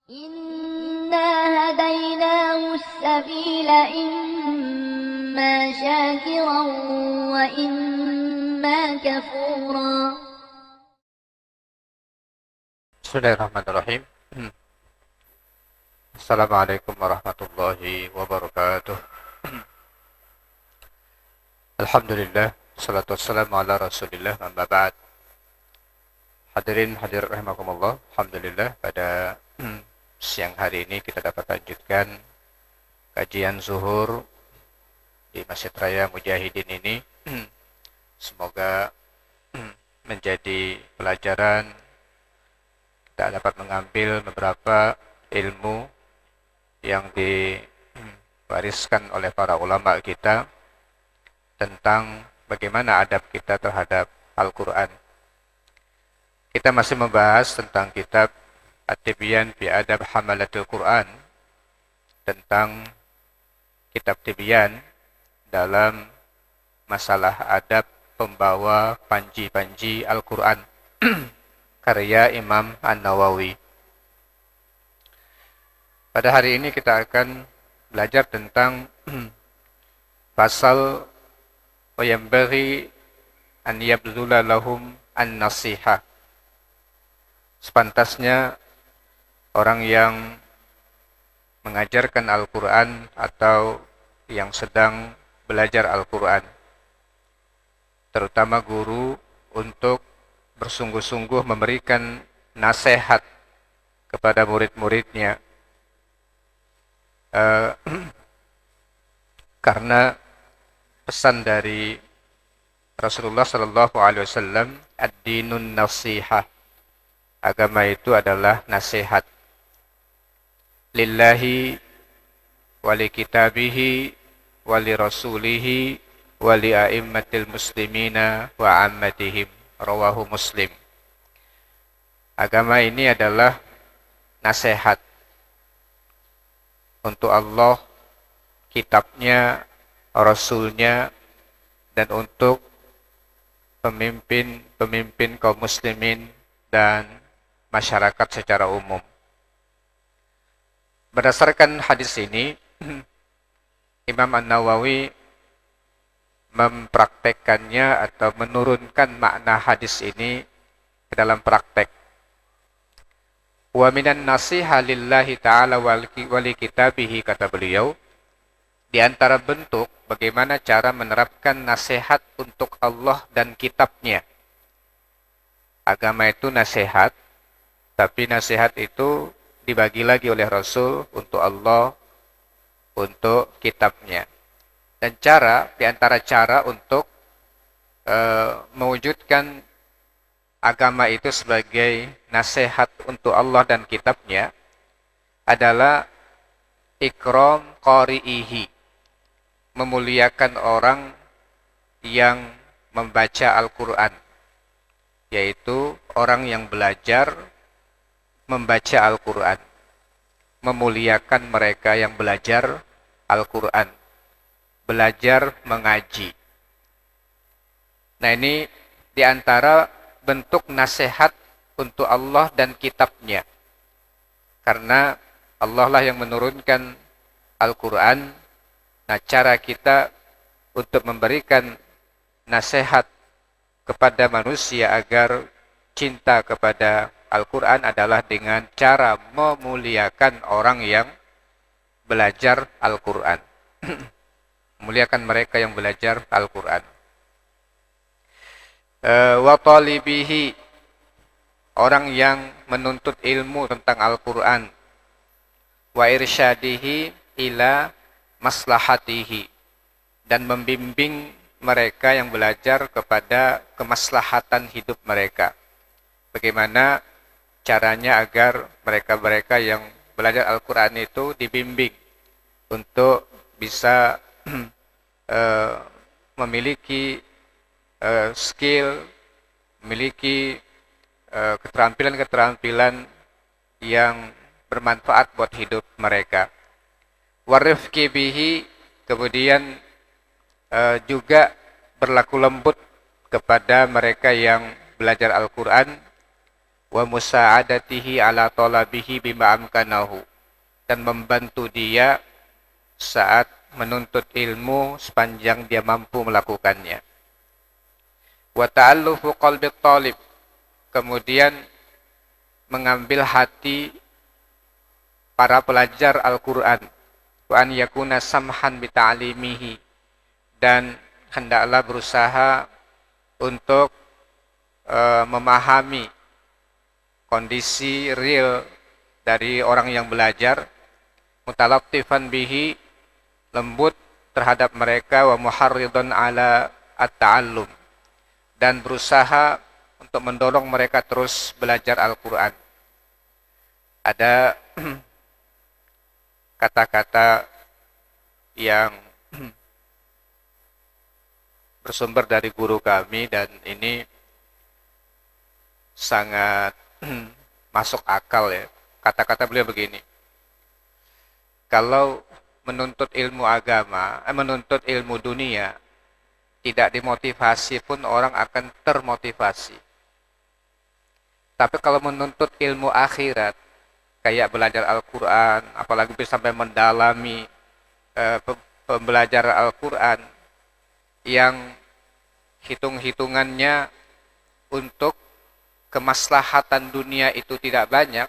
إنا هديناه السبيل إما شاكرا وإما كفورا. Bismillahirrahmanirrahim. Assalamualaikum warahmatullahi wabarakatuh. Alhamdulillah, salatu wassalamu ala rasulillah, amma ba'd. Hadirin hadirat rahimakumullah, alhamdulillah pada siang hari ini kita dapat lanjutkan kajian zuhur di Masjid Raya Mujahidin ini. Semoga menjadi pelajaran, kita dapat mengambil beberapa ilmu yang diwariskan oleh para ulama kita tentang bagaimana adab kita terhadap Al-Quran. Kita masih membahas tentang kitab At-Tibyan fi Adab Hamalatul Quran, tentang kitab Tibyan dalam masalah adab pembawa panji-panji Al-Quran karya Imam An-Nawawi. Pada hari ini kita akan belajar tentang pasal wa yanbaghi an yabdhula lahum an-nasihah. Sepantasnya orang yang mengajarkan Al-Quran atau yang sedang belajar Al-Quran, terutama guru, untuk bersungguh-sungguh memberikan nasihat kepada murid-muridnya, karena pesan dari Rasulullah Sallallahu Alaihi Wasallam, ad-dinun nasihah, agama itu adalah nasihat. Lillahi wali kitabihi wali rasulihi wali a'immatil muslimina wa ammatihim, rawahu Muslim. Agama ini adalah nasihat untuk Allah, kitabnya, rasulnya, dan untuk pemimpin kaum muslimin dan masyarakat secara umum. Berdasarkan hadis ini, Imam An-Nawawi mempraktekkannya atau menurunkan makna hadis ini ke dalam praktek. Wa minan nasiha lillahi ta'ala wali kitabihi, kata beliau, di antara bentuk bagaimana cara menerapkan nasihat untuk Allah dan kitabnya. Agama itu nasihat, tapi nasihat itu dibagi lagi oleh Rasul untuk Allah, untuk kitabnya. Dan di antara cara untuk mewujudkan agama itu sebagai nasihat untuk Allah dan kitabnya adalah ikram qari'ihi, memuliakan orang yang membaca Al-Quran, yaitu orang yang belajar membaca Al-Quran, memuliakan mereka yang belajar Al-Quran, belajar mengaji. Nah, ini diantara bentuk nasihat untuk Allah dan kitabnya, karena Allah lah yang menurunkan Al-Quran. Nah, cara kita untuk memberikan nasihat kepada manusia agar cinta kepada Al-Quran adalah dengan cara memuliakan orang yang belajar Al-Quran. Memuliakan mereka yang belajar Al-Quran. Wa talibihi, orang yang menuntut ilmu tentang Al-Quran. Wa irsyadihi ila maslahatihi, dan membimbing mereka yang belajar kepada kemaslahatan hidup mereka. Bagaimana caranya agar mereka-mereka yang belajar Al-Quran itu dibimbing untuk bisa memiliki skill, memiliki keterampilan-keterampilan yang bermanfaat buat hidup mereka. Warifki bihi, kemudian juga berlaku lembut kepada mereka yang belajar Al-Quran. wa musa'adatihi ala talabihi bima amkanahu, dan membantu dia saat menuntut ilmu sepanjang dia mampu melakukannya. Wa ta'allufu qalbi talib, kemudian mengambil hati para pelajar Al-Quran. Wa an yakuna samhan bi ta'limihi, dan hendaklah berusaha untuk memahami kondisi real dari orang yang belajar, mutalattifan bihi, lembut terhadap mereka, wa muharridun ala at-ta'allum, dan berusaha untuk mendorong mereka terus belajar Al-Quran. Ada kata-kata yang bersumber dari guru kami, dan ini sangat masuk akal ya. Kata-kata beliau begini: kalau menuntut ilmu agama, menuntut ilmu dunia tidak dimotivasi pun orang akan termotivasi. Tapi kalau menuntut ilmu akhirat, kayak belajar Al-Quran, apalagi bisa sampai mendalami pembelajaran Al-Quran yang hitung-hitungannya untuk kemaslahatan dunia itu tidak banyak,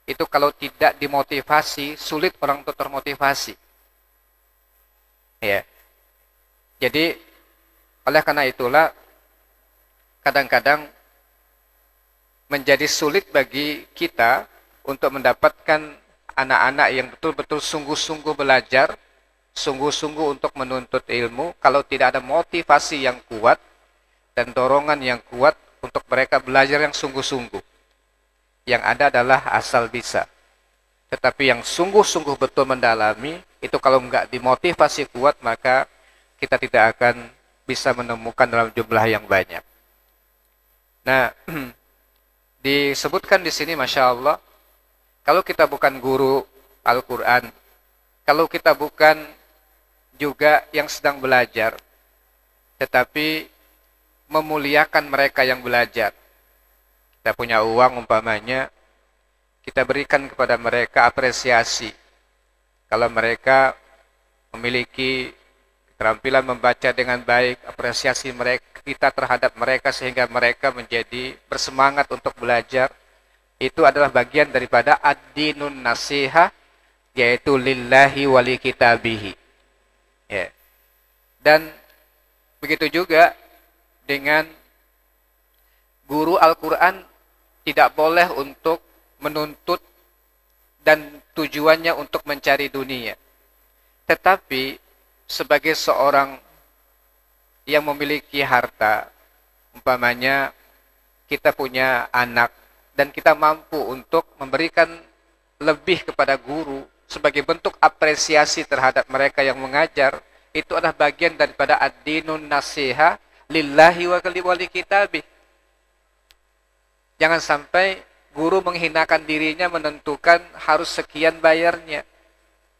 itu kalau tidak dimotivasi, sulit orang itu termotivasi. Ya. Jadi oleh karena itulah kadang-kadang menjadi sulit bagi kita untuk mendapatkan anak-anak yang betul-betul sungguh-sungguh belajar, sungguh-sungguh untuk menuntut ilmu, kalau tidak ada motivasi yang kuat dan dorongan yang kuat untuk mereka belajar yang sungguh-sungguh. Yang ada adalah asal bisa. Tetapi yang sungguh-sungguh betul mendalami, itu kalau enggak dimotivasi kuat, maka kita tidak akan bisa menemukan dalam jumlah yang banyak. Nah, disebutkan di sini, Masya Allah, kalau kita bukan guru Al-Quran, kalau kita bukan juga yang sedang belajar, tetapi memuliakan mereka yang belajar, kita punya uang umpamanya, kita berikan kepada mereka apresiasi. Kalau mereka memiliki keterampilan membaca dengan baik, apresiasi kita terhadap mereka sehingga mereka menjadi bersemangat untuk belajar, itu adalah bagian daripada ad-dinun nasihah, yaitu lillahi wali kitabihi. Ya. Dan begitu juga dengan guru Al-Quran, tidak boleh untuk menuntut dan tujuannya untuk mencari dunia. Tetapi sebagai seorang yang memiliki harta, umpamanya kita punya anak dan kita mampu untuk memberikan lebih kepada guru sebagai bentuk apresiasi terhadap mereka yang mengajar, itu adalah bagian daripada ad-dinun nasiha lillahi wa wali kitabih. Jangan sampai guru menghinakan dirinya menentukan harus sekian bayarnya.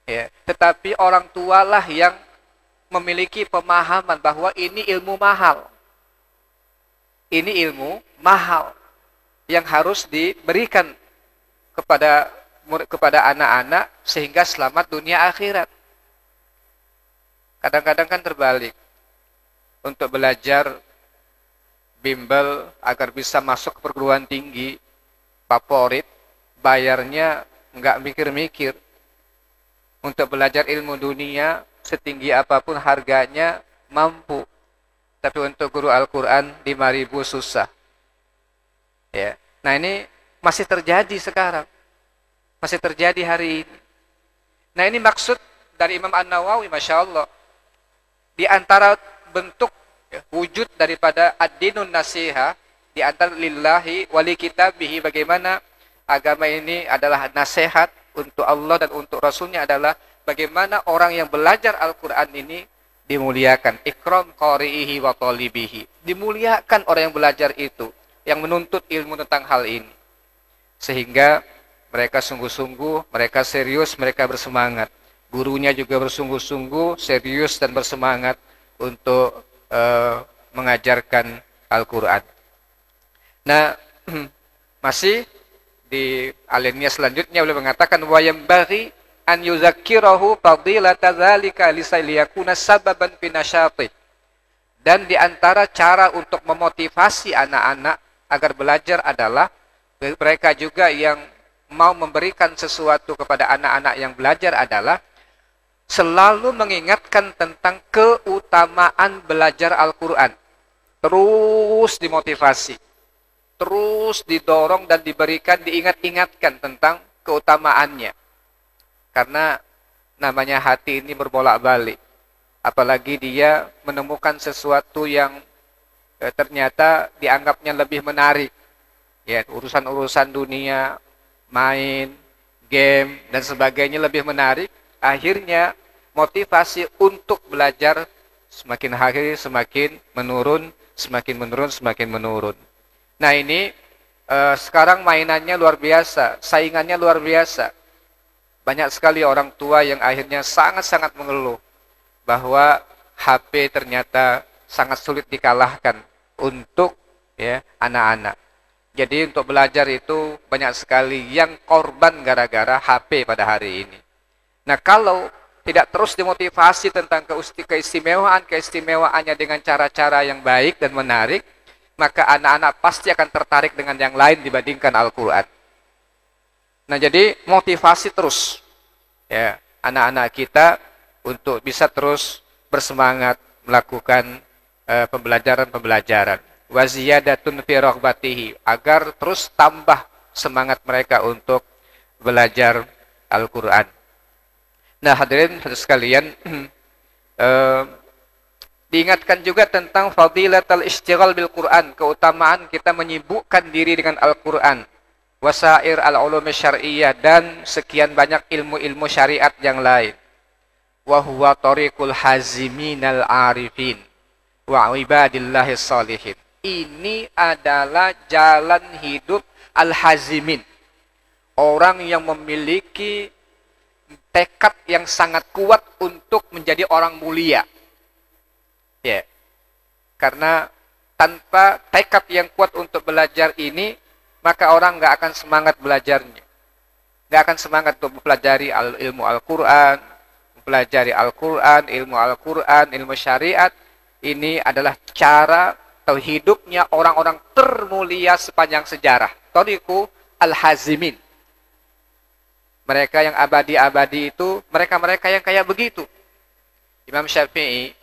Ya, tetapi orang tualah yang memiliki pemahaman bahwa ini ilmu mahal. Ini ilmu mahal yang harus diberikan kepada anak-anak sehingga selamat dunia akhirat. Kadang-kadang kan terbalik. Untuk belajar bimbel agar bisa masuk ke perguruan tinggi favorit, bayarnya nggak mikir-mikir. Untuk belajar ilmu dunia setinggi apapun harganya mampu. Tapi untuk guru Al-Quran 5.000 susah. Ya. Nah, ini masih terjadi sekarang. Masih terjadi hari ini. Nah, ini maksud dari Imam An-Nawawi, Masya Allah. Di antara bentuk wujud daripada ad-dinun nasiha, di antara lillahi wali kitabihi, bagaimana agama ini adalah nasihat untuk Allah dan untuk Rasulnya, adalah bagaimana orang yang belajar Al-Quran ini dimuliakan. Ikram qari'ihi wa talibihi. Dimuliakan orang yang belajar itu, yang menuntut ilmu tentang hal ini. Sehingga mereka sungguh-sungguh, mereka serius, mereka bersemangat. Gurunya juga bersungguh-sungguh, serius dan bersemangat untuk mengajarkan Al-Quran. Nah, Masih di alinea selanjutnya beliau mengatakan wa yambaghi an yuzakkirahu fadilata dzalika liyakuna sababan fi nasyati. Dan di antara cara untuk memotivasi anak-anak agar belajar adalah mereka juga yang mau memberikan sesuatu kepada anak-anak yang belajar adalah selalu mengingatkan tentang keutamaan belajar Al-Quran. Terus dimotivasi, terus didorong dan diberikan, diingat-ingatkan tentang keutamaannya. Karena namanya hati ini berbolak-balik. Apalagi dia menemukan sesuatu yang ternyata dianggapnya lebih menarik. Ya, urusan-urusan dunia, main, game, dan sebagainya lebih menarik. Akhirnya motivasi untuk belajar semakin hari semakin menurun, semakin menurun, semakin menurun. Nah ini sekarang mainannya luar biasa, saingannya luar biasa. Banyak sekali orang tua yang akhirnya sangat-sangat mengeluh bahwa HP ternyata sangat sulit dikalahkan untuk ya anak-anak. Jadi untuk belajar itu banyak sekali yang korban gara-gara HP pada hari ini. Nah kalau tidak terus dimotivasi tentang keistimewaannya dengan cara-cara yang baik dan menarik, maka anak-anak pasti akan tertarik dengan yang lain dibandingkan Al-Quran. Nah jadi motivasi terus ya anak-anak kita untuk bisa terus bersemangat melakukan pembelajaran-pembelajaran. Wa ziyadatun fi raghbatihi, agar terus tambah semangat mereka untuk belajar Al-Quran. Nah hadirin sekalian, diingatkan juga tentang fadilatul istighal bil Quran, keutamaan kita menyibukkan diri dengan Al-Quran, wasair al-ulum syar'iyyah, dan sekian banyak ilmu-ilmu syariat yang lain. Wa huwa tariqul haziminal arifin wa ibadillahis salihin. Ini adalah jalan hidup al-hazimin, orang yang memiliki tekad yang sangat kuat untuk menjadi orang mulia. Ya. Karena tanpa tekad yang kuat untuk belajar ini, maka orang nggak akan semangat belajarnya. Nggak akan semangat untuk mempelajari ilmu Al-Quran, mempelajari Al-Quran, ilmu syariat. Ini adalah cara hidupnya orang-orang termulia sepanjang sejarah. Thariqu al-hazimin. Mereka yang abadi-abadi itu, mereka-mereka yang kayak begitu. Imam Syafi'i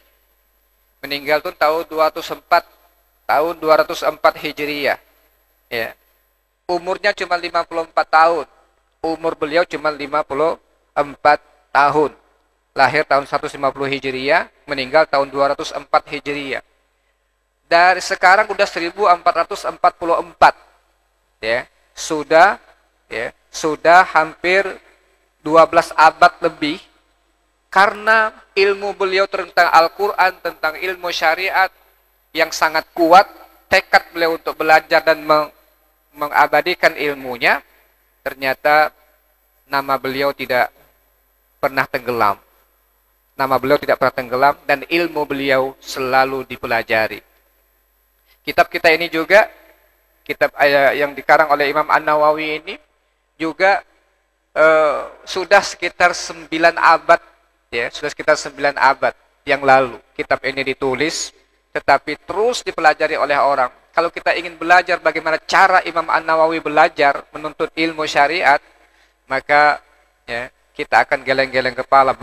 meninggal tuh tahun 204 Hijriyah. Ya. Umurnya cuma 54 tahun. Umur beliau cuma 54 tahun. Lahir tahun 150 Hijriyah, meninggal tahun 204 Hijriyah. Dari sekarang udah 1444. Ya, sudah hampir 12 abad lebih, karena ilmu beliau tentang Al-Quran, tentang ilmu syariat yang sangat kuat, tekad beliau untuk belajar dan mengabadikan ilmunya, ternyata nama beliau tidak pernah tenggelam. Nama beliau tidak pernah tenggelam dan ilmu beliau selalu dipelajari. Kitab kita ini juga, kitab yang dikarang oleh Imam An-Nawawi ini juga sudah sekitar 9 abad, ya, sudah sekitar 9 abad yang lalu kitab ini ditulis, tetapi terus dipelajari oleh orang. Kalau kita ingin belajar bagaimana cara Imam An-Nawawi belajar menuntut ilmu syariat, maka ya, kita akan geleng-geleng kepala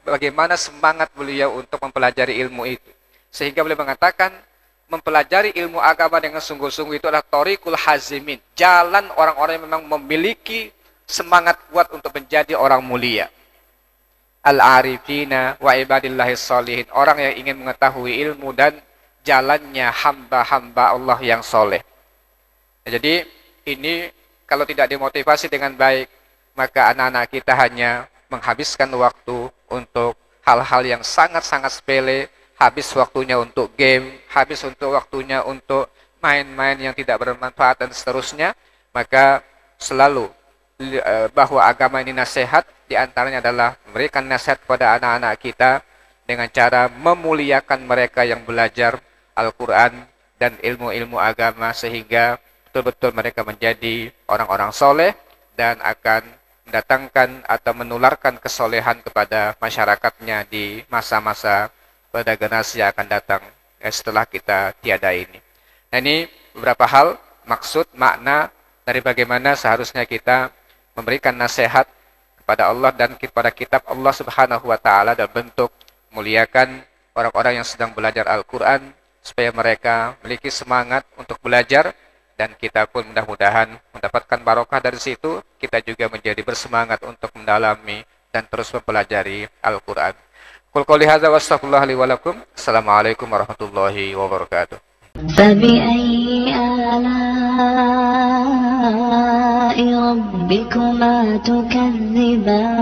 bagaimana semangat beliau untuk mempelajari ilmu itu. Sehingga beliau mengatakan, mempelajari ilmu agama dengan sungguh-sungguh itu adalah thariqul hazimin, jalan orang-orang yang memang memiliki semangat kuat untuk menjadi orang mulia. Al-arifina wa ibadillahis salihin, orang yang ingin mengetahui ilmu dan jalannya hamba-hamba Allah yang soleh. Jadi ini kalau tidak dimotivasi dengan baik, maka anak-anak kita hanya menghabiskan waktu untuk hal-hal yang sangat-sangat sepele, habis waktunya untuk game, habis untuk waktunya untuk main-main yang tidak bermanfaat dan seterusnya. Maka selalu bahwa agama ini nasihat, diantaranya adalah memberikan nasihat kepada anak-anak kita dengan cara memuliakan mereka yang belajar Al-Quran dan ilmu-ilmu agama, sehingga betul-betul mereka menjadi orang-orang soleh dan akan mendatangkan atau menularkan kesolehan kepada masyarakatnya di masa-masa pada generasi yang akan datang setelah kita tiada ini. Nah, ini beberapa hal, maksud, makna dari bagaimana seharusnya kita memberikan nasihat kepada Allah dan kepada kitab Allah Subhanahu wa taala dalam bentuk muliakan orang-orang yang sedang belajar Al-Qur'an supaya mereka memiliki semangat untuk belajar, dan kita pun mudah-mudahan mendapatkan barokah dari situ. Kita juga menjadi bersemangat untuk mendalami dan terus mempelajari Al-Qur'an. Qul qouli hadza wa astaghfirullah li wa lakum. Assalamualaikum warahmatullahi wabarakatuh. فبأي آلاء ربكما تكذبان